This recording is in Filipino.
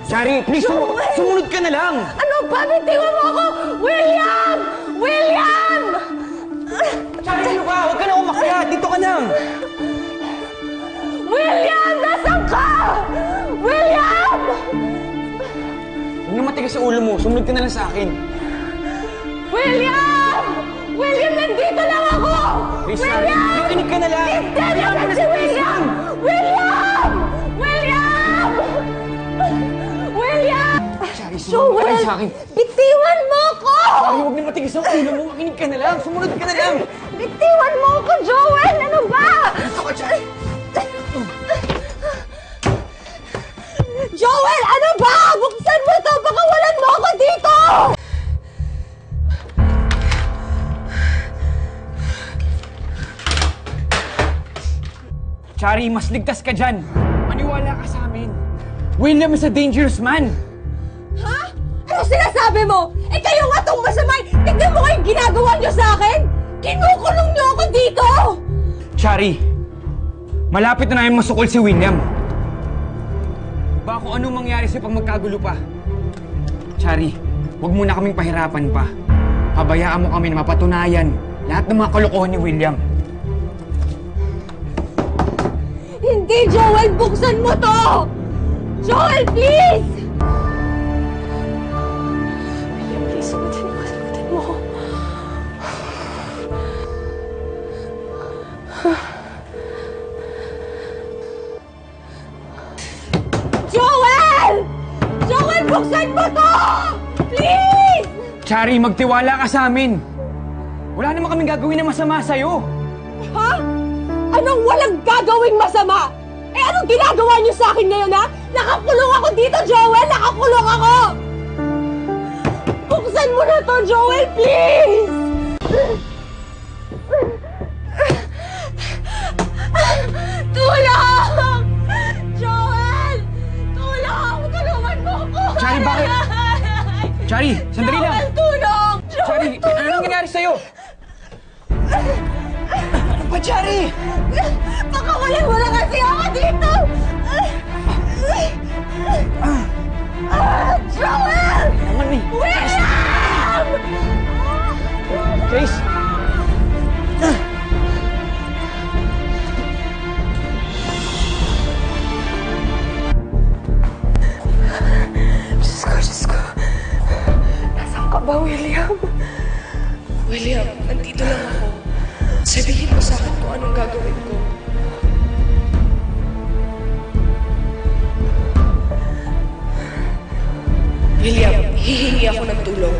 Shari, please, sumunod ka na lang! Ano ba? Bitiwan mo ako! William! William! Shari, ano ba? Huwag ka na umakyat! Dito ka lang! William! Nasaan ka? William! Huwag na matigas sa ulo mo. Sumunod ka na lang sa akin. William! William, nandito lang ako! Please, Shari, makinig ka na lang! Hindi! Nasaan si William? William! William! William! Shari, sumunod ka lang sa akin. Bitiwan mo ako! Shari, huwag na matigas ang ulo mo. Makinig ka na lang. Sumunod ka na lang. Bitiwan mo ako, Joel! Ano ba? Dito ka, Shari. Joel! Ano ba? Buksan mo ito! Baka walan mo ako dito! Shari, mas ligtas ka dyan. Maniwala ka sa amin. William is a dangerous man. Ha? Ano sinasabi mo? Eh kayo nga itong masama! Tignan mo kayong ginagawa niyo sa akin! Kinukulong niyo ako dito! Shari, malapit na namin masukol si William. Baka kung anong mangyari sa'yo pag magkagulo pa. Shari, huwag mo na kaming pahirapan pa. Pabayaan mo kami na mapatunayan lahat ng mga kalokohan ni William. Hindi, Joel! Buksan mo to! Joel, please! William, please, sagutin mo. Sagutin mo. Joel! Joel, buksan mo to! Please! Shari, magtiwala ka sa amin. Wala naman kaming gagawin na masama sa'yo. Ha? Anong walang gagawing masama? Eh, anong ginagawa niyo sa akin ngayon, ha? Nakakulong ako dito, Joel! Nakakulong ako! Buksan mo na to, Joel, please! Tulong! Joel! Tulong! Tulungan mo ako! Shari, bakit? Shari, sandali lang! Joel, tulong! Shari, ano nangyari sa'yo? Ano ba, Shari? Pakawalan mo na kasi ako dito! Joel! Naman eh. William! Grace! Diyos ko. Nasaan ka ba, William? William, nandito lang ako. Sabihin mo sa akin kung anong gagawin ko. William, hihingi ako ng tulong.